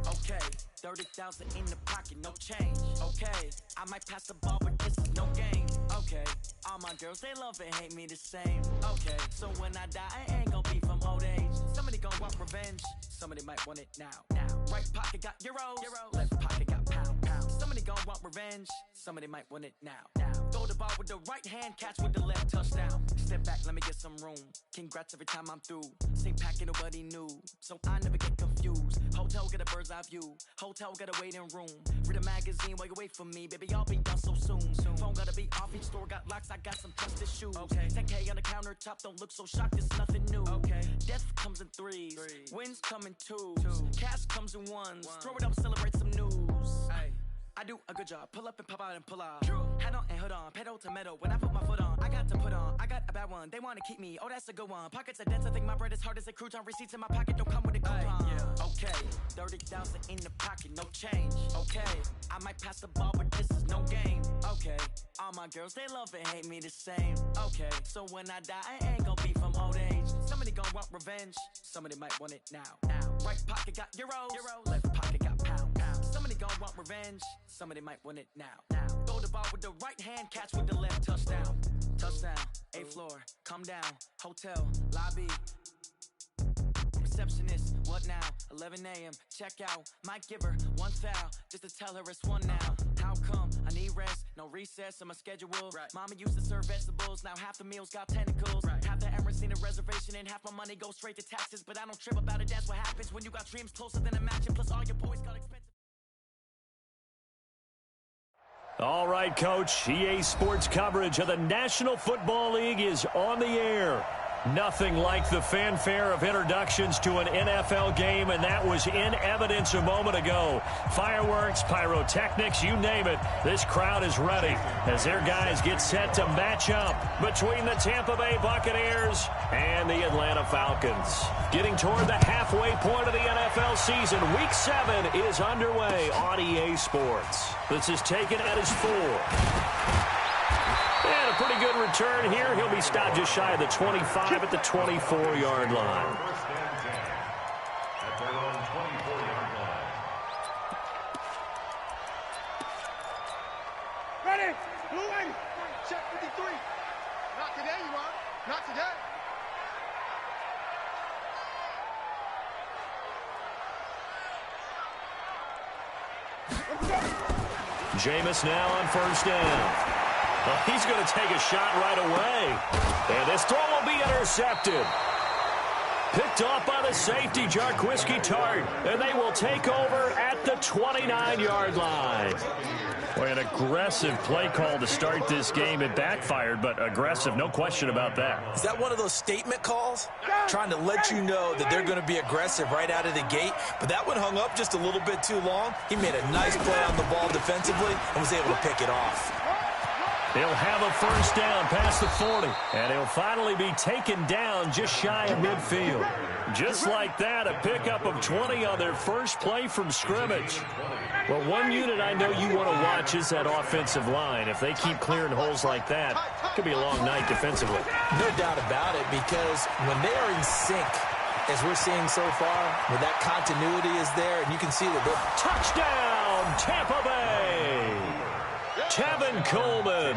Okay, 30,000 in the pocket, no change. Okay, I might pass the ball, but this is no game. Okay, all my girls, they love and hate me the same. Okay, so when I die, I ain't gonna be from old age. Somebody gonna want revenge, somebody might want it now. Right pocket got euros, left pocket got pounds. Somebody gonna want revenge, somebody might want it now. Throw the ball with the right hand, catch with the left, touchdown. Step back, let me get some room. Congrats every time I'm through. Same packet, nobody new, so I never get confused. Hotel get a bird's eye view, hotel get a waiting room. Read a magazine while you wait for me, baby, I'll be done so soon. Phone gotta be off, each store got locks, I got some trusted shoes. 10K on the countertop, don't look so shocked, it's nothing new. Death comes in threes, wins come in twos, cash comes in ones. Throw it up, celebrate some news. I do a good job, pull up and pop out and pull out. Hat on and hood on, pedal to metal. When I put my foot on, I got to put on. I got a bad one, they wanna keep me, oh that's a good one. Pockets are dense, I think my bread is hard as a crouton. Receipts in my pocket don't come with a coupon. Okay, 30,000 in the pocket, no change. Okay, I might pass the ball, but this is no game. Okay, all my girls, they love and hate me the same. Okay, so when I die, I ain't gonna be from old age. Somebody gonna want revenge, somebody might want it now. Right pocket got euros, left pocket got pounds. Somebody gonna want revenge, somebody might want it now. Throw the ball with the right hand, catch with the left, touchdown. Touchdown, 8th floor, come down, hotel, lobby. Receptionist, what now? 11 a.m., check out. Might give her one foul, just to tell her it's one now. How come? I need rest, no recess in my schedule. Mama used to serve vegetables, now half the meals got tentacles. Half the Emirates need a reservation and half my money goes straight to taxes. But I don't trip about it, that's what happens when you got dreams closer than a match. And plus all your boys got expensive. All right, Coach. EA Sports coverage of the National Football League is on the air. Nothing like the fanfare of introductions to an NFL game, and that was in evidence a moment ago. Fireworks, pyrotechnics, you name it. This crowd is ready as their guys get set to match up between the Tampa Bay Buccaneers and the Atlanta Falcons. Getting toward the halfway point of the NFL season, Week 7 is underway on EA Sports. This is taken at his 4. And a pretty good return here. He'll be stopped just shy of the 25 at the 24-yard line. Ready? Blue lady. Check 53. Not today, you are. Not today. Jameis now on first down. Well, he's going to take a shot right away. And this throw will be intercepted. Picked off by the safety, Jarquiski Tart. And they will take over at the 29-yard line. Boy, an aggressive play call to start this game. It backfired, but aggressive, no question about that. Is that one of those statement calls? Trying to let you know that they're going to be aggressive right out of the gate. But that one hung up just a little bit too long. He made a nice play on the ball defensively and was able to pick it off. He'll have a first down past the 40. And he'll finally be taken down just shy of midfield. Just like that, a pickup of 20 on their first play from scrimmage. Well, one unit I know you want to watch is that offensive line. If they keep clearing holes like that, it could be a long night defensively. No doubt about it, because when they are in sync, as we're seeing so far, when that continuity is there, and you can see that they're... Touchdown, Tampa Bay! Tevin Coleman,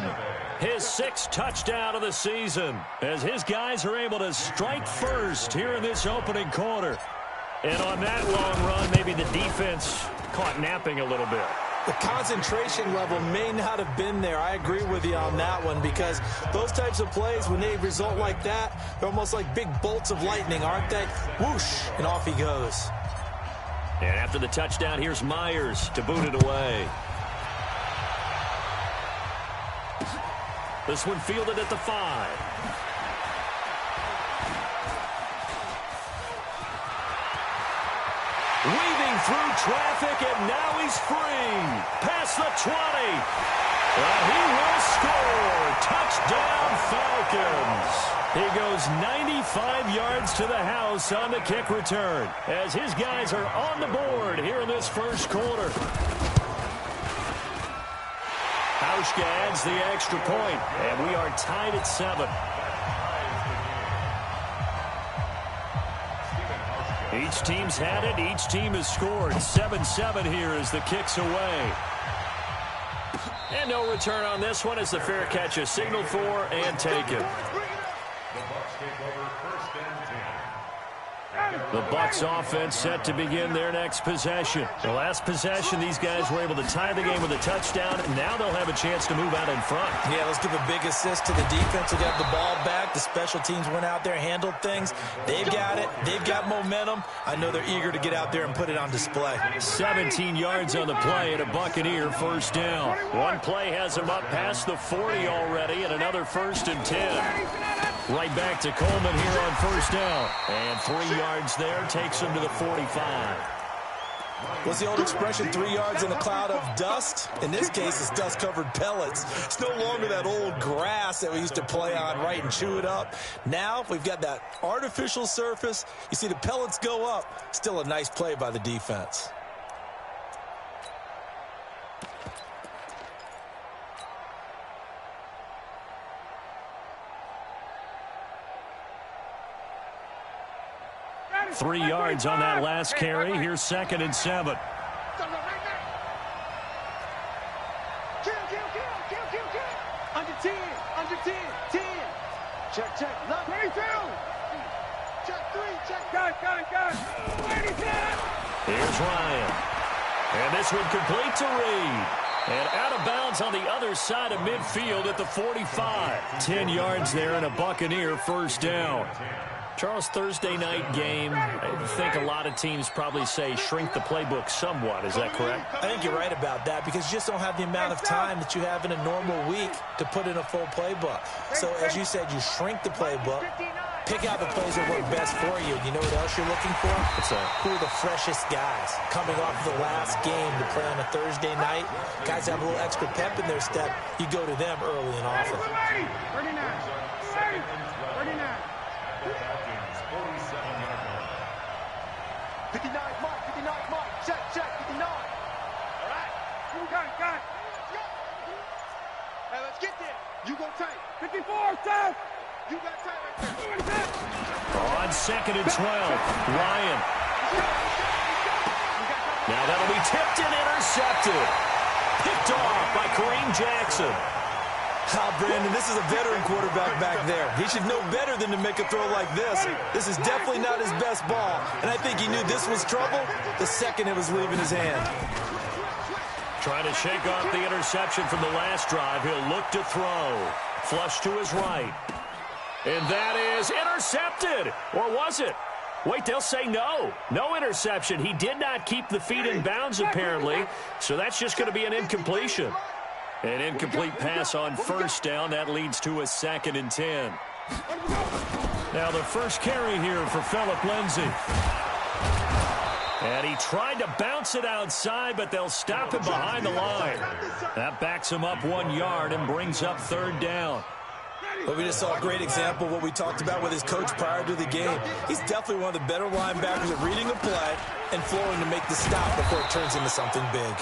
his 6th touchdown of the season, as his guys are able to strike first here in this opening quarter. And on that long run, maybe the defense caught napping a little bit. The concentration level may not have been there. I agree with you on that one, because those types of plays, when they result like that, they're almost like big bolts of lightning, aren't they? Whoosh, and off he goes. And after the touchdown, here's Myers to boot it away. This one fielded at the 5. Weaving through traffic, and now he's free. Past the 20. And he will score. Touchdown, Falcons. He goes 95 yards to the house on the kick return, as his guys are on the board here in this first quarter. Hauschka adds the extra point, and we are tied at 7. Each team's had it. Each team has scored. 7-7 here as the kick's away. And no return on this one as the fair catch is signaled for and taken. The Bucs offense set to begin their next possession. The last possession, these guys were able to tie the game with a touchdown. Now they'll have a chance to move out in front. Yeah, let's give a big assist to the defense who got the ball back. The special teams went out there, handled things. They've got it. They've got momentum. I know they're eager to get out there and put it on display. 17 yards on the play and a Buccaneer first down. One play has them up past the 40 already and another 1st and 10. Right back to Coleman here on first down. And 3 yards there takes him to the 45. What's the old expression, 3 yards in a cloud of dust? In this case, it's dust-covered pellets. It's no longer that old grass that we used to play on, right, and chew it up. Now we've got that artificial surface. You see the pellets go up. Still a nice play by the defense. Three yards on that last carry. Here's 2nd and 7. Under 10, 10. Check. Look, 22. Check 3, check. Got. 37. Here's Ryan. And this one complete to Reed. And out of bounds on the other side of midfield at the 45. 10 yards there and a Buccaneer first down. Charles, Thursday night game, I think a lot of teams probably say shrink the playbook somewhat. Is that correct? I think you're right about that because you just don't have the amount of time that you have in a normal week to put in a full playbook. So, as you said, you shrink the playbook, pick out the plays that work best for you. You know what else you're looking for? Who are the freshest guys coming off the last game to play on a Thursday night? Guys have a little extra pep in their step. You go to them early and often. 39. 59, Mike. Check, 59. All right. Got it. Hey, let's get there. You go tight. 54, Seth. You got tight right there. On 2nd and 12, Ryan. Now that'll be tipped and intercepted. Picked off by Kareem Jackson. Brandon, this is a veteran quarterback back there. He should know better than to make a throw like this. This is definitely not his best ball. And I think he knew this was trouble the second it was leaving his hand. Trying to shake off the interception from the last drive. He'll look to throw. Flush to his right. And that is intercepted. Or was it? Wait, they'll say no. No interception. He did not keep the feet in bounds, apparently. So that's just going to be an incompletion. An incomplete pass on first down. That leads to a 2nd and 10. Now the first carry here for Phillip Lindsay. And he tried to bounce it outside, but they'll stop him behind the line. That backs him up 1 yard and brings up 3rd down. But we just saw a great example of what we talked about with his coach prior to the game. He's definitely one of the better linebackers at reading a play and flowing to make the stop before it turns into something big.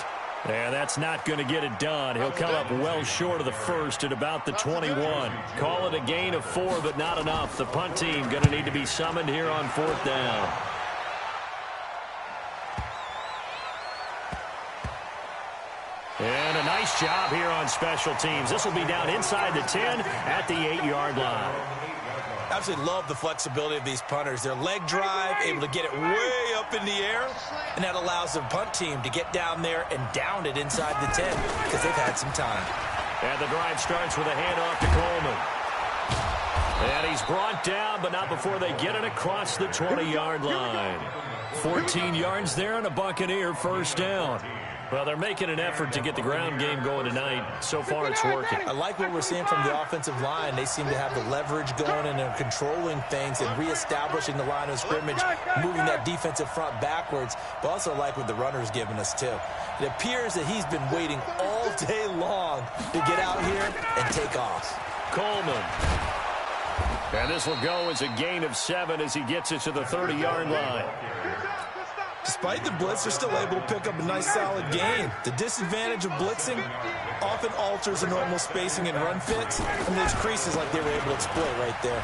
Yeah, that's not going to get it done. He'll come up well short of the first at about the 21. Call it a gain of 4, but not enough. The punt team going to need to be summoned here on 4th down. And a nice job here on special teams. This will be down inside the 10 at the 8-yard line. Absolutely love the flexibility of these punters. Their leg drive, able to get it way up in the air, and that allows the punt team to get down there and down it inside the 10 because they've had some time. And the drive starts with a handoff to Coleman. And he's brought down, but not before they get it across the 20-yard line. 14 yards there and a Buccaneer first down. Well, they're making an effort to get the ground game going tonight. So far, it's working. I like what we're seeing from the offensive line. They seem to have the leverage going and they're controlling things and reestablishing the line of scrimmage, moving that defensive front backwards. But also like what the runner's giving us, too. It appears that he's been waiting all day long to get out here and take off. Coleman. And this will go as a gain of 7 as he gets it to the 30-yard line. Despite the blitz, they're still able to pick up a nice, solid gain. The disadvantage of blitzing often alters the normal spacing and run fits, and those creases like they were able to exploit right there.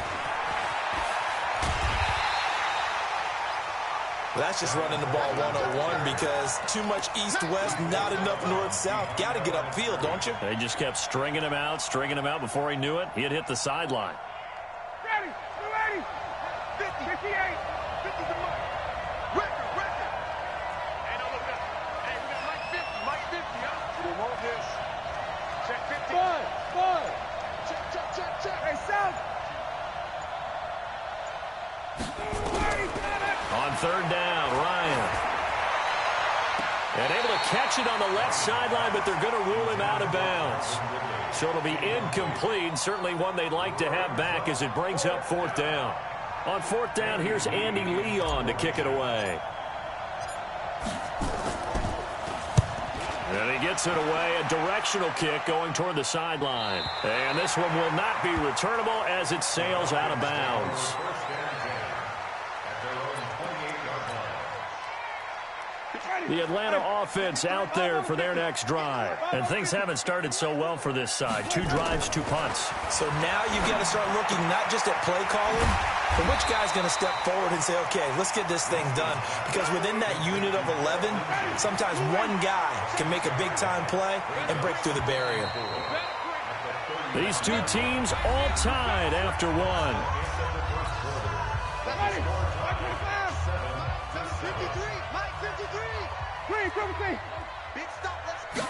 That's just running the ball 101 because too much east-west, not enough north-south. Got to get upfield, don't you? They just kept stringing him out before he knew it. He had hit the sideline. Ready, 280, 50, 58, 50 to Mike. Record. Hey, no, look up. Hey, we got Mike 50, huh? We want this. Check 50. Five. Check. Hey, South. On third down, Ryan. And able to catch it on the left sideline, but they're going to rule him out of bounds. So it'll be incomplete, certainly one they'd like to have back as it brings up fourth down. On fourth down, here's Andy Leon to kick it away. And he gets it away, a directional kick going toward the sideline. And this one will not be returnable as it sails out of bounds. The Atlanta offense out there for their next drive. And things haven't started so well for this side. 2 drives, 2 punts. So now you've got to start looking not just at play calling, but which guy's going to step forward and say, okay, let's get this thing done. Because within that unit of 11, sometimes one guy can make a big-time play and break through the barrier. These two teams all tied after one. 53, Mike 53. Big stop, let's go.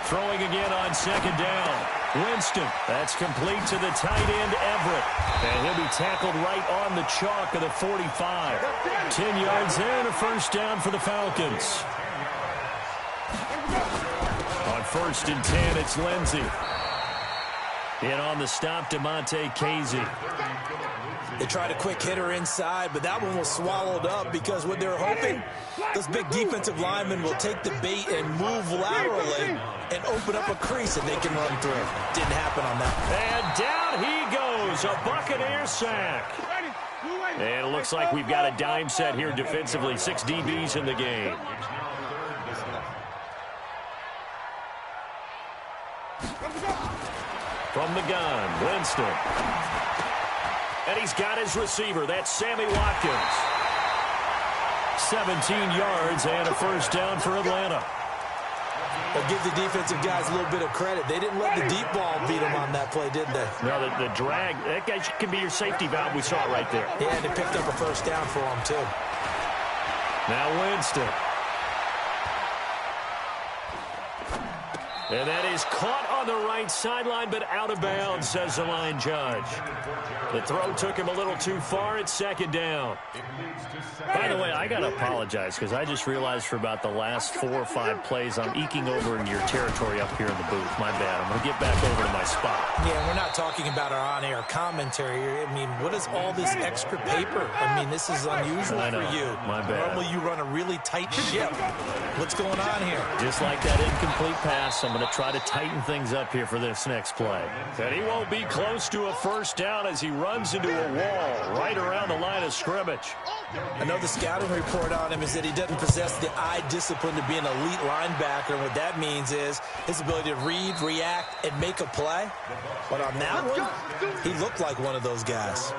Throwing again on second down. Winston, that's complete to the tight end, Everett. And he'll be tackled right on the chalk of the 45. 10 yards there and a first down for the Falcons. On first and 10, it's Lindsey. In on the stop, DeMonte Casey. They tried a quick hitter inside, but that one was swallowed up because what they're hoping, those big defensive linemen will take the bait and move laterally and open up a crease that they can run through. Didn't happen on that. And down he goes, a Buccaneer sack. And it looks like we've got a dime set here defensively. 6 DBs in the game. From the gun, Winston. And he's got his receiver. That's Sammy Watkins. 17 yards and a first down for Atlanta. Well, give the defensive guys a little bit of credit. They didn't let the deep ball beat them on that play, did they? No, the drag, that guy can be your safety valve. We saw it right there. Yeah, and they picked up a first down for him, too. Now Winston. And that is caught on the right sideline, but out of bounds, says the line judge. The throw took him a little too far. It's second down. By the way, I got to apologize because I just realized for about the last 4 or 5 plays, I'm eking over in your territory up here in the booth. My bad. I'm going to get back over to my spot. Yeah, we're not talking about our on-air commentary here. I mean, what is all this extra paper? I mean, this is unusual for you. My bad. Normally you run a really tight ship. What's going on here? Just like that incomplete pass, I'm going to try to tighten things up here for this next play. And he won't be close to a first down as he runs into a wall right around the line of scrimmage. I know the scouting report on him is that he doesn't possess the eye discipline to be an elite linebacker. And what that means is his ability to read, react, and make a play. But on that one, he looked like one of those guys.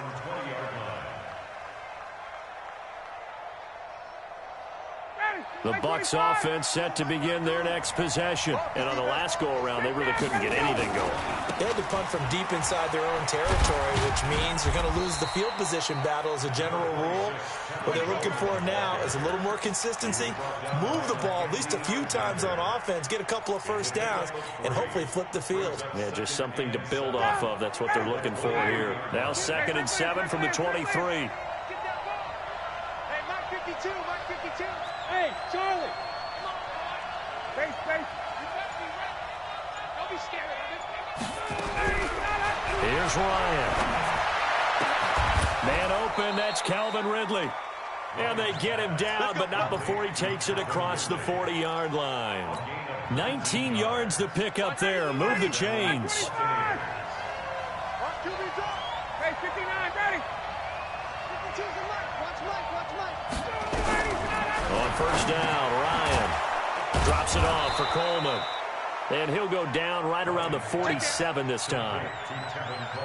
The Bucs offense set to begin their next possession. And on the last go-around, they really couldn't get anything going. They had to punt from deep inside their own territory, which means they're going to lose the field position battle as a general rule. What they're looking for now is a little more consistency, move the ball at least a few times on offense, get a couple of first downs, and hopefully flip the field. Yeah, just something to build off of. That's what they're looking for here. Now 2nd and 7 from the 23. Hey, Mike 52, Mike 52. Hey, Charlie. Face. You better be ready. Don't be scared of it. Here's Ryan. Man open, that's Calvin Ridley. And they get him down, but not before he takes it across the 40-yard line. 19 yards to pick up there. Move the chains. Hey, 59, ready. 52's the Mike. Watch Mike. On first down, Ryan drops it off for Coleman. And he'll go down right around the 47 this time.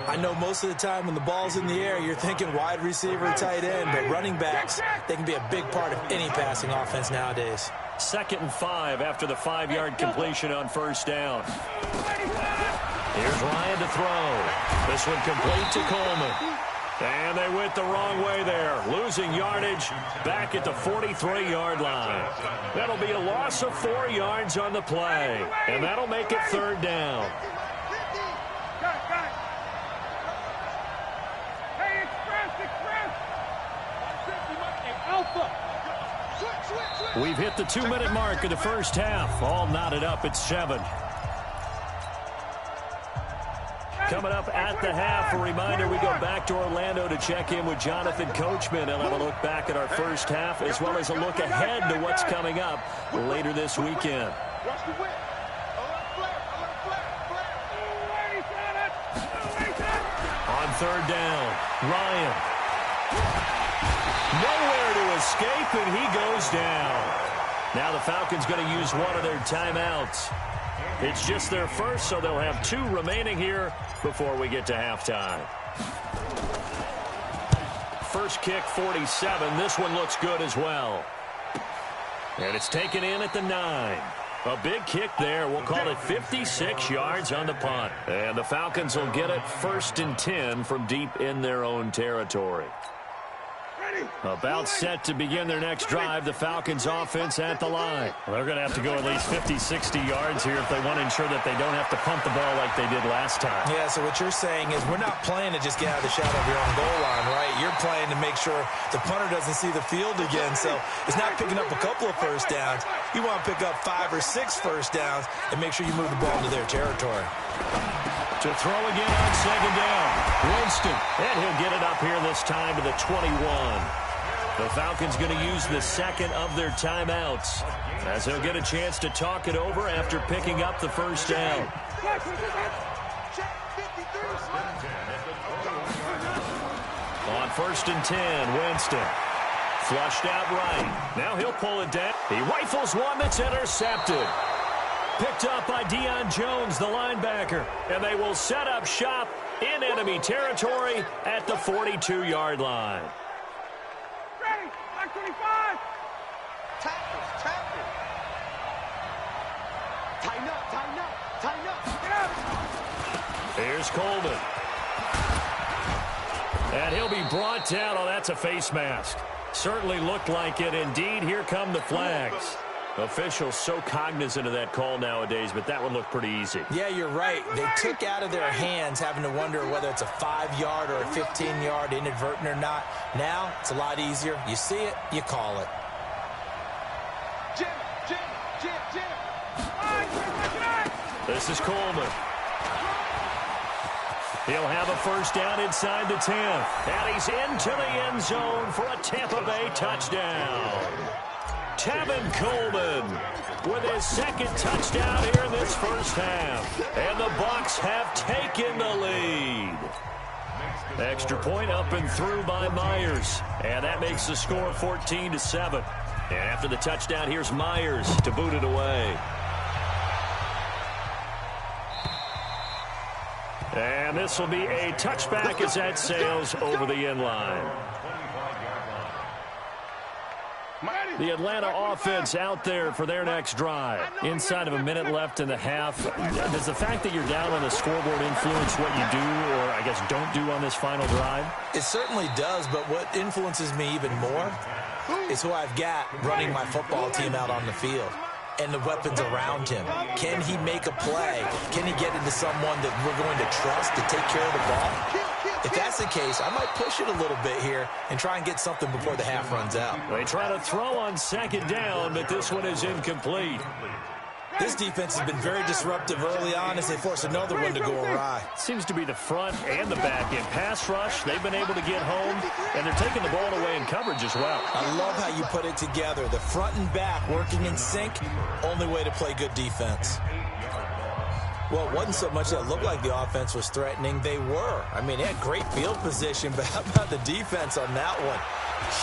I know most of the time when the ball's in the air, you're thinking wide receiver, tight end, but running backs, they can be a big part of any passing offense nowadays. 2nd and 5 after the 5-yard completion on first down. Here's Ryan to throw. This one complete to Coleman. And they went the wrong way there, losing yardage back at the 43-yard line. That'll be a loss of 4 yards on the play, and that'll make it 3rd down. We've hit the 2-minute mark of the first half, all knotted up at 7. Coming up at the half, a reminder, we go back to Orlando to check in with Jonathan Coachman. He'll have a look back at our first half as well as a look ahead to what's coming up later this weekend. On 3rd down, Ryan. Nowhere to escape, and he goes down. Now the Falcons going to use one of their timeouts. It's just their first, so they'll have 2 remaining here before we get to halftime. First kick, 47. This one looks good as well. And it's taken in at the 9. A big kick there. We'll call it 56 yards on the punt. And the Falcons will get it 1st and 10 from deep in their own territory. About set to begin their next drive, the Falcons offense at the line. Well, they're going to have to go at least 50, 60 yards here if they want to ensure that they don't have to punt the ball like they did last time. Yeah, so what you're saying is we're not playing to just get out of the shadow of your own goal line, right? You're playing to make sure the punter doesn't see the field again, so it's not picking up a couple of first downs. You want to pick up 5 or 6 first downs and make sure you move the ball into their territory. To throw again on 2nd down, Winston, and he'll get it up here this time to the 21. The Falcons going to use the 2nd of their timeouts as he'll get a chance to talk it over after picking up the first down. On 1st and 10, Winston. Flushed out right. Now he'll pull it down. He rifles one that's intercepted. Picked up by Deion Jones, the linebacker. And they will set up shop in enemy territory at the 42-yard line. Ready, 25. Tackles. Tighten up. Get up. Here's Coleman. And he'll be brought down. Oh, that's a face mask. Certainly looked like it. Indeed, here come the flags. Officials so cognizant of that call nowadays, but that would look pretty easy. Yeah, you're right. They took out of their hands having to wonder whether it's a 5-yard or a 15-yard inadvertent or not. Now, it's a lot easier. You see it, you call it. Jim. This is Coleman. He'll have a first down inside the 10. And he's into the end zone for a Tampa Bay touchdown. Tevin Coleman with his 2nd touchdown here in this first half. And the Bucs have taken the lead. Extra point up and through by Myers. And that makes the score 14-7. And after the touchdown, here's Myers to boot it away. And this will be a touchback as that sails over the end line. The Atlanta offense out there for their next drive. Inside of a minute left in the half. Does the fact that you're down on the scoreboard influence what you do, or I guess don't do on this final drive? It certainly does, but what influences me even more is who I've got running my football team out on the field and the weapons around him. Can he make a play? Can he get into someone that we're going to trust to take care of the ball? If that's the case, I might push it a little bit here and try and get something before the half runs out. They try to throw on 2nd down, but this one is incomplete. This defense has been very disruptive early on as they force another one to go awry. Seems to be the front and the back end. Pass rush, they've been able to get home, and they're taking the ball away in coverage as well. I love how you put it together. The front and back working in sync, only way to play good defense. Well, it wasn't so much that it looked like the offense was threatening. They were. I mean, they had great field position, but how about the defense on that one?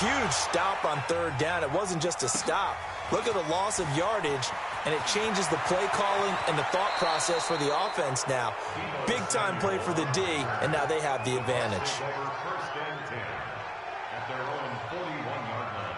Huge stop on third down. It wasn't just a stop. Look at the loss of yardage, and it changes the play calling and the thought process for the offense now. Big-time play for the D, and now they have the advantage. First and 10 at their own 41-yard line.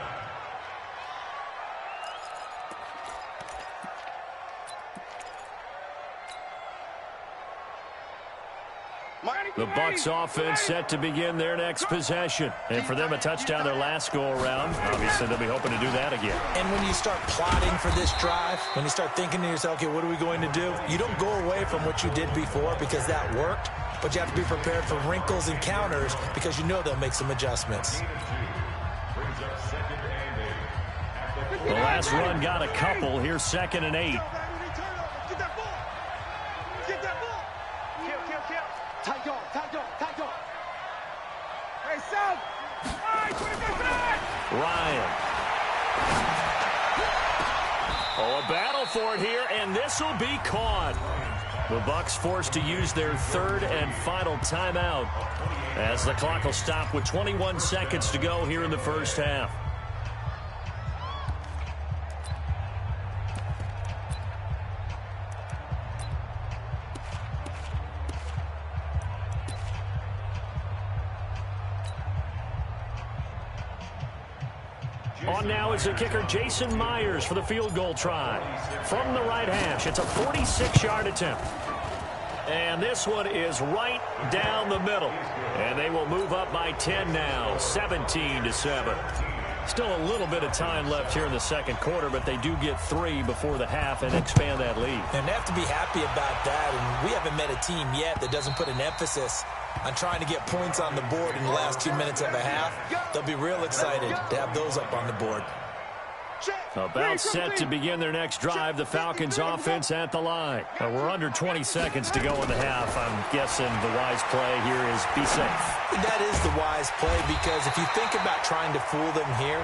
The Bucs offense set to begin their next possession. And for them, a touchdown their last go-around. Obviously, they'll be hoping to do that again. And when you start plotting for this drive, when you start thinking to yourself, okay, what are we going to do? You don't go away from what you did before because that worked, but you have to be prepared for wrinkles and counters because you know they'll make some adjustments. The last run got a couple. Here's 2nd and 8. Ryan. Oh, a battle for it here, and this will be caught. The Bucs forced to use their 3rd and final timeout as the clock will stop with 21 seconds to go here in the first half. On now is the kicker Jason Myers for the field goal try. From the right hash, it's a 46-yard attempt. And this one is right down the middle. And they will move up by 10 now, 17-7. Still a little bit of time left here in the second quarter, but they do get 3 before the half and expand that lead. And they have to be happy about that. And we haven't met a team yet that doesn't put an emphasis on trying to get points on the board in the last 2 minutes of a half. They'll be real excited to have those up on the board. About set to begin their next drive, the Falcons offense at the line. We're under 20 seconds to go in the half. I'm guessing the wise play here is be safe. That is the wise play because if you think about trying to fool them here,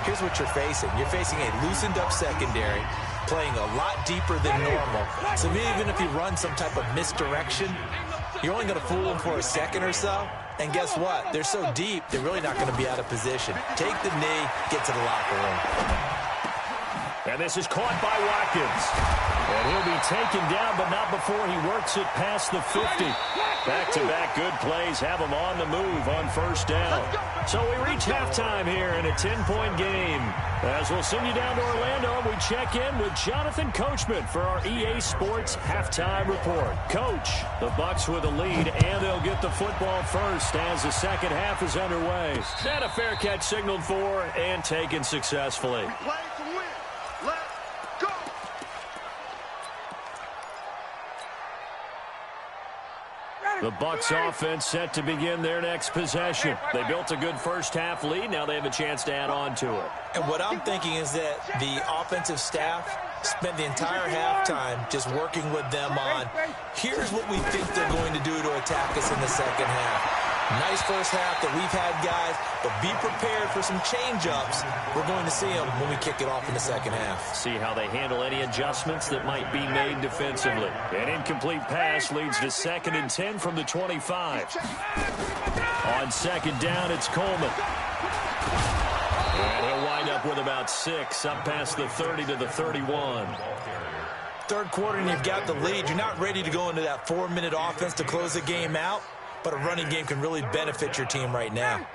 here's what you're facing. You're facing a loosened up secondary, playing a lot deeper than normal. So even if you run some type of misdirection, you're only going to fool them for a second or so. And guess what? They're so deep, they're really not going to be out of position. Take the knee, get to the locker room. And this is caught by Watkins. And he'll be taken down, but not before he works it past the 50. Back-to-back good plays have him on the move on first down. So we reach halftime here in a 10-point game. As we'll send you down to Orlando, we check in with Jonathan Coachman for our EA Sports Halftime Report. Coach, the Bucs with a lead, and they'll get the football first as the second half is underway. And a fair catch signaled for and taken successfully. Play to win. Let's go. The Bucs offense set to begin their next possession. They built a good first half lead. Now they have a chance to add on to it. And what I'm thinking is that the offensive staff spent the entire halftime just working with them on, here's what we think they're going to do to attack us in the second half. Nice first half that we've had, guys, but be prepared for some change-ups. We're going to see them when we kick it off in the second half. See how they handle any adjustments that might be made defensively. An incomplete pass leads to 2nd and 10 from the 25. On second down, it's Coleman. And he'll wind up with about 6, up past the 30 to the 31. Third quarter and you've got the lead. You're not ready to go into that 4-minute offense to close the game out, but a running game can really benefit your team right now.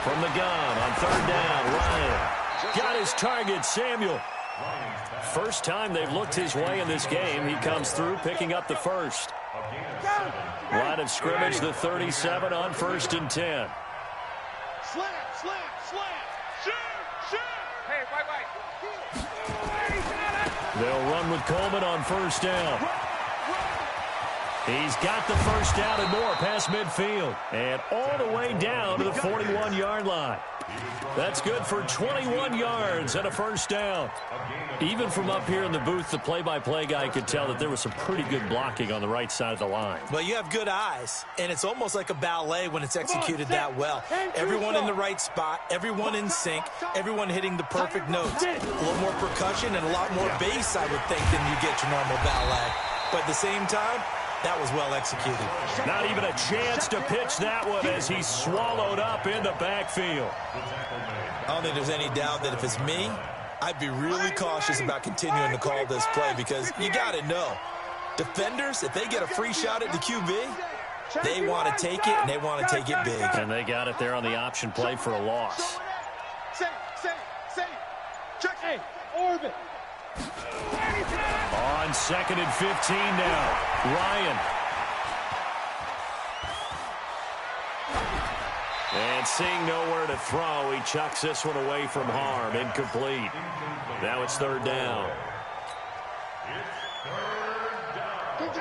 From the gun on third down, Ryan got his target, Samuel. First time they've looked his way in this game. He comes through, picking up the first. Line of scrimmage, the 37 on 1st and 10. Slam, slam, slam. Shoot, shoot. Hey, They'll run with Coleman on first down. He's got the first down and more past midfield. And all the way down to the 41-yard line. That's good for 21 yards and a first down. Even from up here in the booth, the play-by-play guy could tell that there was some pretty good blocking on the right side of the line. Well, you have good eyes, and it's almost like a ballet when it's executed that well. Everyone in the right spot, everyone in sync, everyone hitting the perfect notes. A little more percussion and a lot more bass, I would think, than you get your normal ballet. But at the same time, that was well executed. Not even a chance to pitch that one as he's swallowed up in the backfield. I don't think there's any doubt that if it's me, I'd be really cautious about continuing to call this play because you got to know, defenders, if they get a free shot at the QB, they want to take it, and they want to take it big. And they got it there on the option play for a loss. Check. Orbit. On 2nd and 15 now. Ryan. And seeing nowhere to throw, he chucks this one away from harm. Incomplete. Now it's 3rd down.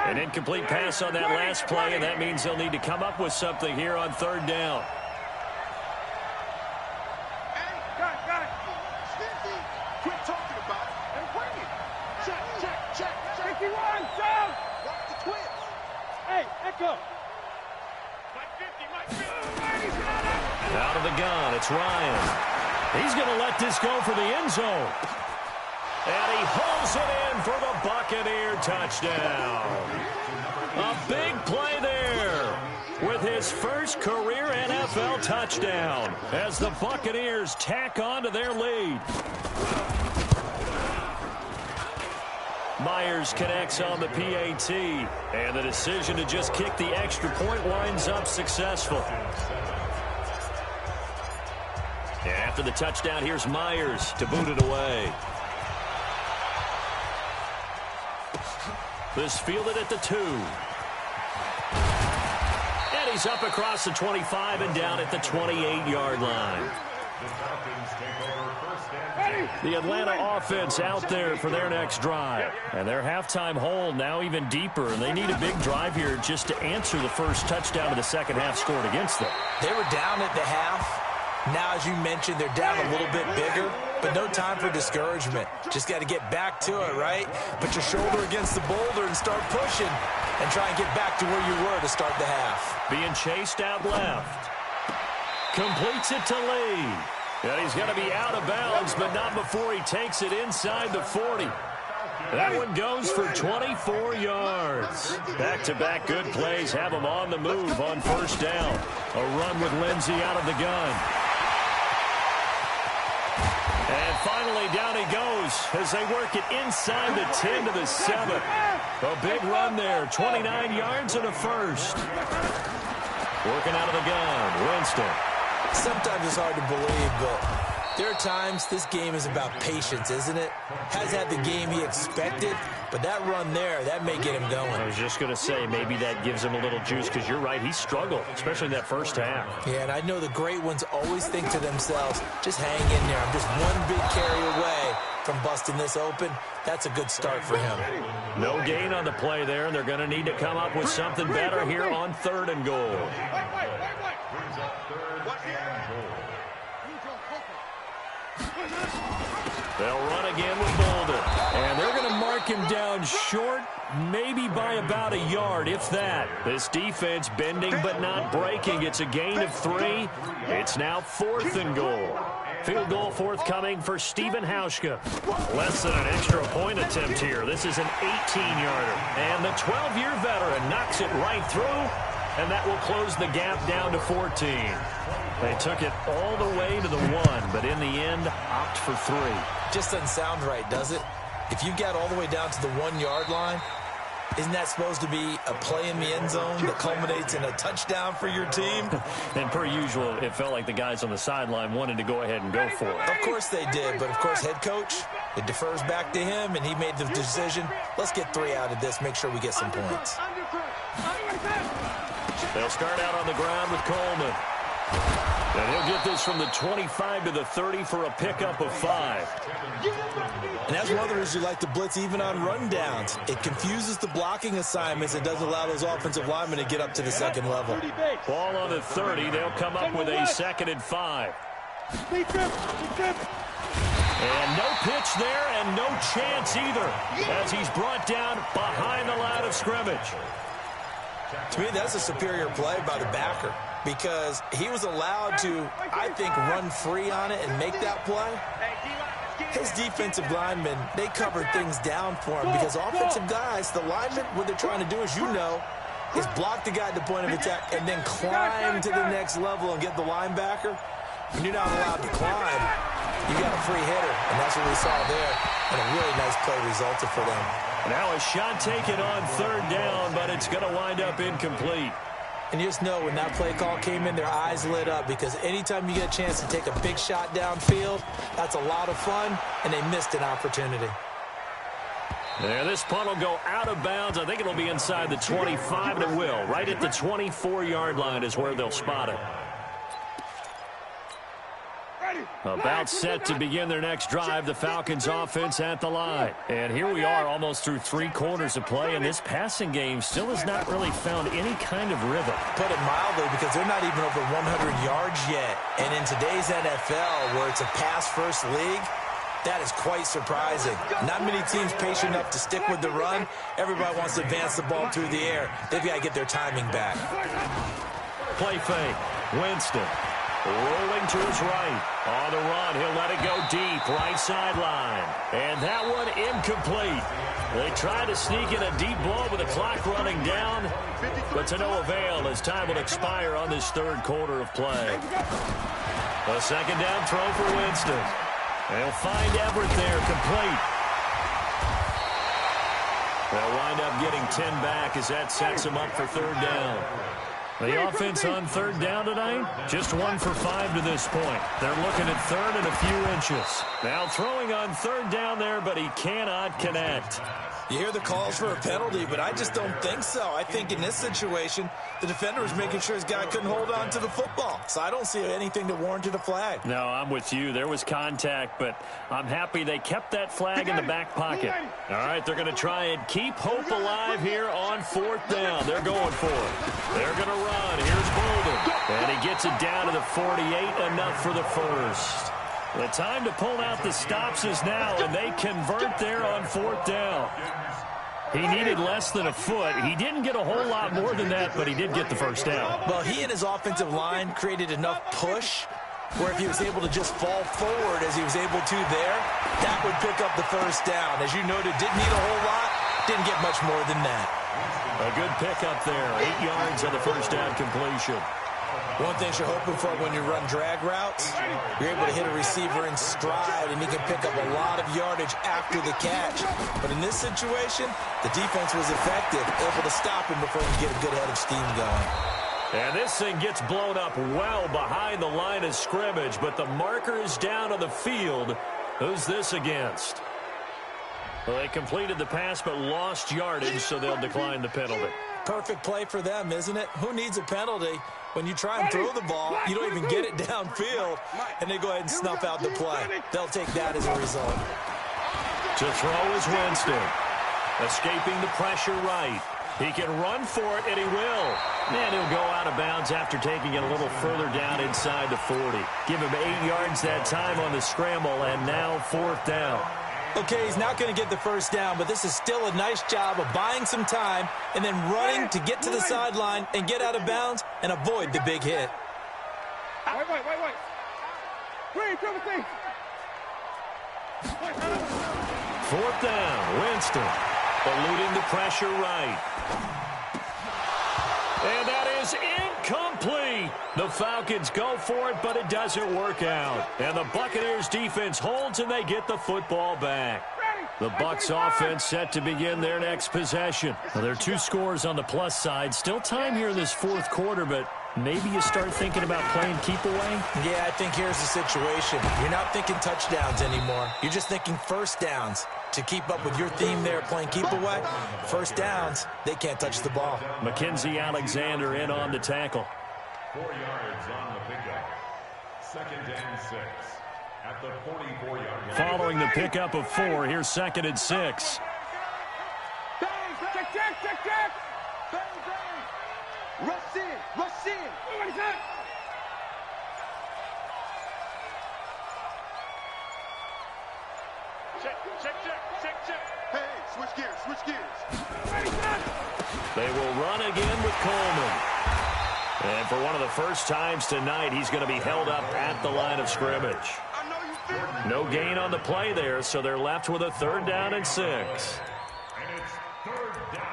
An incomplete pass on that last play, and that means they'll need to come up with something here on 3rd down. Quit talking about it and bring it. Check. 51, down. Watch the twist. Hey, Echo. Mike 50. Out of the gun, it's Ryan. He's going to let this go for the end zone. And he hauls it in for the Buccaneer touchdown. A big play there with his first career NFL touchdown as the Buccaneers tack on to their lead. Myers connects on the PAT, and the decision to just kick the extra point winds up successful. And after the touchdown, here's Myers to boot it away. This fielded at the 2. And he's up across the 25 and down at the 28-yard line. The Atlanta offense out there for their next drive. And their halftime hole now even deeper, and they need a big drive here just to answer the first touchdown of the second half scored against them. They were down at the half. Now, as you mentioned, they're down a little bit bigger, but no time for discouragement. Just got to get back to it, right? Put your shoulder against the boulder and start pushing and try and get back to where you were to start the half. Being chased out left. Completes it to Lee. And he's going to be out of bounds, but not before he takes it inside the 40. That one goes for 24 yards. Back-to-back good plays have him on the move on first down. A run with Lindsey out of the gun. And finally, down he goes as they work it inside the 10 to the 7. A big run there, 29 yards and a first. Working out of the gun, Winston. Sometimes it's hard to believe, but there are times this game is about patience, isn't it? Has had the game he expected, but that run there, that may get him going. I was just going to say, maybe that gives him a little juice, because you're right, he struggled, especially in that first half. Yeah, and I know the great ones always think to themselves, just hang in there. I'm just one big carry away from busting this open. That's a good start for him. No gain on the play there, and they're going to need to come up with something better here on 3rd and goal. They'll run again with Bolden. And they're going to mark him down short, maybe by about a yard, if that. This defense bending but not breaking. It's a gain of 3. It's now 4th and goal. Field goal forthcoming for Stephen Hauschka. Less than an extra point attempt here. This is an 18-yarder. And the 12-year veteran knocks it right through, and that will close the gap down to 14. They took it all the way to the 1, but in the end, opt for 3. Just doesn't sound right, does it? If you get all the way down to the 1-yard line, isn't that supposed to be a play in the end zone that culminates in a touchdown for your team? And per usual, it felt like the guys on the sideline wanted to go ahead and go for it. Of course they did, but of course head coach, it defers back to him, and he made the decision, let's get 3 out of this, make sure we get some points. They'll start out on the ground with Coleman. And he'll get this from the 25 to the 30 for a pickup of 5. And that's one of the reasons you like to blitz even on rundowns. It confuses the blocking assignments and doesn't allow those offensive linemen to get up to the second level. Ball on the 30. They'll come up with a 2nd and 5. And no pitch there and no chance either as he's brought down behind the line of scrimmage. To me, that's a superior play by the backer because he was allowed to, I think, run free on it and make that play. His defensive linemen, they covered things down for him because offensive guys, the linemen, what they're trying to do, as you know, is block the guy at the point of attack and then climb to the next level and get the linebacker. When you're not allowed to climb, you got a free hitter, and that's what we saw there, and a really nice play resulted for them. Now a shot taken on 3rd down, but it's going to wind up incomplete. And you just know when that play call came in, their eyes lit up because anytime you get a chance to take a big shot downfield, that's a lot of fun, and they missed an opportunity. Yeah, this punt will go out of bounds. I think it'll be inside the 25, and it will. Right at the 24-yard line is where they'll spot it. About set to begin their next drive, the Falcons offense at the line. And here we are almost through 3 quarters of play, and this passing game still has not really found any kind of rhythm. Put it mildly, because they're not even over 100 yards yet. And in today's NFL, where it's a pass-first league, that is quite surprising. Not many teams patient enough to stick with the run. Everybody wants to advance the ball through the air. They've got to get their timing back. Play fake. Winston. Rolling to his right. On the run, he'll let it go deep, right sideline. And that one incomplete. They try to sneak in a deep ball with the clock running down, but to no avail as time will expire on this 3rd quarter of play. A 2nd down throw for Winston. They'll find Everett there, complete. They'll wind up getting 10 back as that sets them up for 3rd down. The offense on 3rd down tonight, just 1 for 5 to this point. They're looking at 3rd and a few inches. Now throwing on 3rd down there, but he cannot connect. You hear the calls for a penalty, but I just don't think so. I think in this situation, the defender was making sure his guy couldn't hold on to the football. So I don't see anything that warranted a flag. No, I'm with you. There was contact, but I'm happy they kept that flag in the back pocket. All right, they're going to try and keep hope alive here on 4th down. They're going for it. They're going to run. Here's Bolden. And he gets it down to the 48, enough for the first. The time to pull out the stops is now, and they convert there on 4th down. He needed less than a foot. He didn't get a whole lot more than that, but he did get the first down. Well, he and his offensive line created enough push where if he was able to just fall forward as he was able to there, that would pick up the first down. As you noted, didn't need a whole lot, didn't get much more than that. A good pickup there, 8 yards on the first down completion. One thing you're hoping for when you run drag routes, you're able to hit a receiver in stride, and he can pick up a lot of yardage after the catch. But in this situation, the defense was effective, able to stop him before he could get a good head of steam going. And this thing gets blown up well behind the line of scrimmage, but the marker is down on the field. Who's this against? Well, they completed the pass but lost yardage, so they'll decline the penalty. Perfect play for them, isn't it? Who needs a penalty when you try and throw the ball, you don't even get it downfield, and they go ahead and snuff out the play? They'll take that as a result. To throw is Winston. Escaping the pressure right. He can run for it, and he will. And he'll go out of bounds after taking it a little further down inside the 40. Give him 8 yards that time on the scramble, and now 4th down. Okay, he's not going to get the first down, but this is still a nice job of buying some time and then running to get to the sideline and get out of bounds and avoid the big hit. Wait. 4th down, Winston. Eluding the pressure right. And that is incomplete. The Falcons go for it, but it doesn't work out. And the Buccaneers defense holds, and they get the football back. The Bucs offense set to begin their next possession. Well, there are 2 scores on the plus side. Still time here in this 4th quarter, but maybe you start thinking about playing keep away? Yeah, I think here's the situation. You're not thinking touchdowns anymore. You're just thinking first downs. To keep up with your theme there, playing keep away, first downs, they can't touch the ball. Mackenzie Alexander in on the tackle. 4 yards on the pickup. 2nd and 6 at the 44-yard line. Following the pickup of 4, here's 2nd and 6. Check. Rush in. Check. Hey, switch gears. They will run again with Coleman. And for one of the first times tonight, he's going to be held up at the line of scrimmage. No gain on the play there, so they're left with a 3rd down and 6. And it's 3rd down.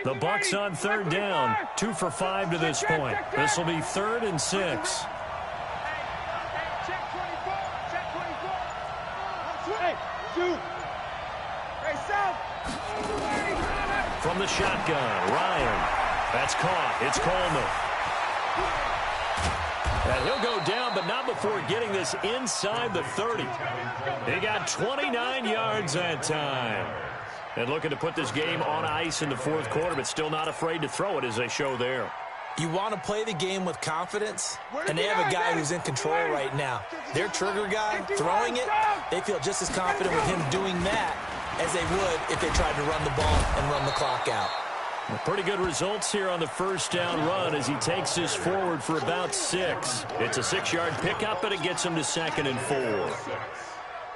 The Bucs on 3rd down, 2 for 5 to this point. This will be 3rd and 6. Check 24. Hey, shoot. Hey, South. From the shotgun, Ryan. That's caught. It's Coleman. And he'll go down, but not before getting this inside the 30. He got 29 yards that time. And looking to put this game on ice in the 4th quarter, but still not afraid to throw it as they show there. You want to play the game with confidence, and they have a guy who's in control right now. Their trigger guy, throwing it, they feel just as confident with him doing that as they would if they tried to run the ball and run the clock out. Pretty good results here on the 1st down run as he takes this forward for about 6. It's a 6-yard pickup, and it gets him to 2nd and 4.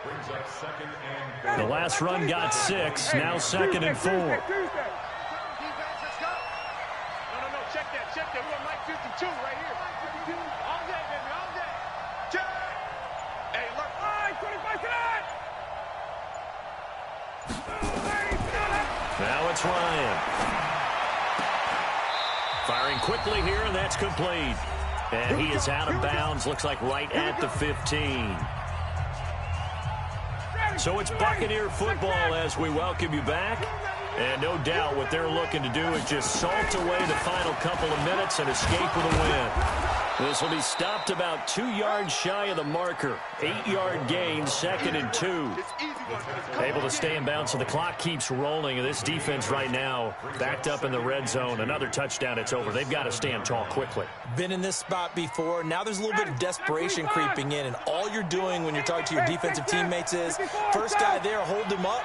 Brings up 2nd and 4. The last run got 6, now 2nd and 4. No, check that. We want Mike 52 right here. All day, baby, all day. Check. Hey, look. All right, 25 tonight. Now it's Ryan. Firing quickly here, and that's complete. And he is out of bounds, looks like right at the 15. So it's Buccaneer football as we welcome you back. And no doubt what they're looking to do is just salt away the final couple of minutes and escape with a win. This will be stopped about 2 yards shy of the marker. 8-yard gain, 2nd and 2. Able to stay in bounds, so the clock keeps rolling. And this defense right now backed up in the red zone. Another touchdown, it's over. They've got to stand tall quickly. Been in this spot before. Now there's a little bit of desperation creeping in, and all you're doing when you're talking to your defensive teammates is first guy there, hold him up.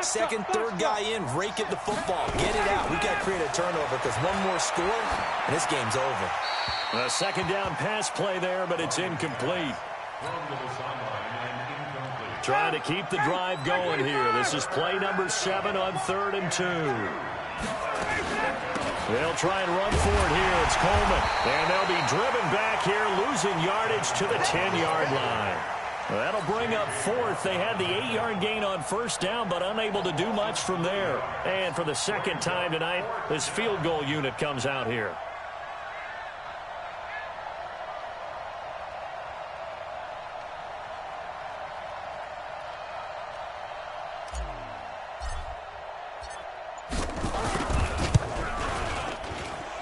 Second, third guy in, rake at the football. Get it out. We've got to create a turnover because one more score, and this game's over. A 2nd down pass play there, but it's incomplete. Trying to keep the drive going here. This is play number 7 on 3rd and 2. They'll try and run for it here. It's Coleman. And they'll be driven back here, losing yardage to the 10-yard line. That'll bring up 4th. They had the 8-yard gain on 1st down, but unable to do much from there. And for the 2nd time tonight, this field goal unit comes out here.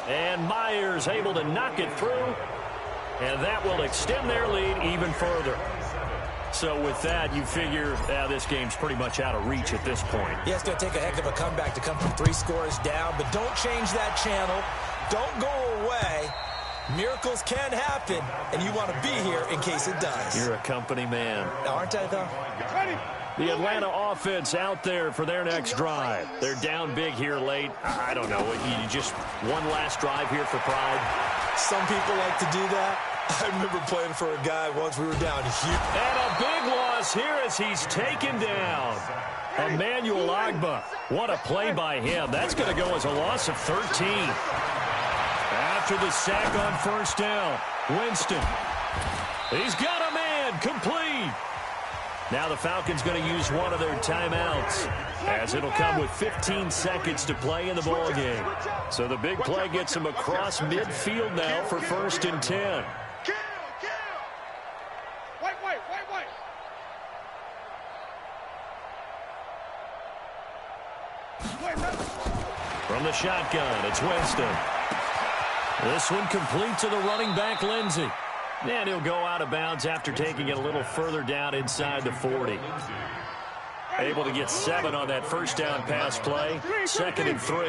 And Myers able to knock it through, and that will extend their lead even further. So with that, you figure this game's pretty much out of reach at this point. Yeah, it's going to take a heck of a comeback to come from 3 scores down, but don't change that channel. Don't go away. Miracles can happen, and you want to be here in case it does. You're a company man. Aren't I, though? The Atlanta offense out there for their next drive. They're down big here late. I don't know. You just one last drive here for pride. Some people like to do that. I remember playing for a guy once. We were down huge. And a big loss here as he's taken down. Emmanuel Agba. What a play by him. That's going to go as a loss of 13. After the sack on 1st down, Winston. He's got a man. Complete. Now the Falcons going to use one of their timeouts as it'll come with 15 seconds to play in the ball game. So the big play gets them across midfield now for 1st and 10. Wait. From the shotgun, it's Winston. This one complete to the running back, Lindsey. And he'll go out of bounds after taking it a little further down inside the 40. Able to get 7 on that first down pass play. 2nd and 3.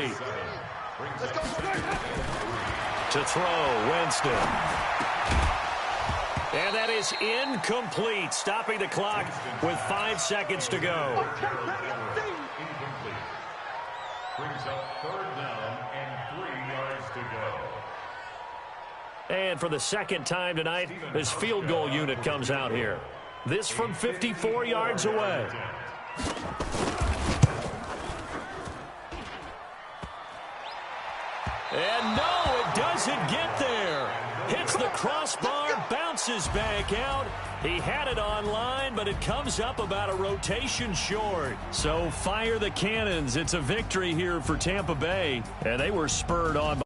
To throw, Winston. And that is incomplete, stopping the clock with 5 seconds to go. Brings up 3rd down and 3 yards to go. And for the second time tonight, this field goal unit comes out here. This from 54 yards away. And no, it doesn't get there. Hits the crossbar, bounces back out. He had it on line, but it comes up about a rotation short. So fire the cannons. It's a victory here for Tampa Bay, and they were spurred on.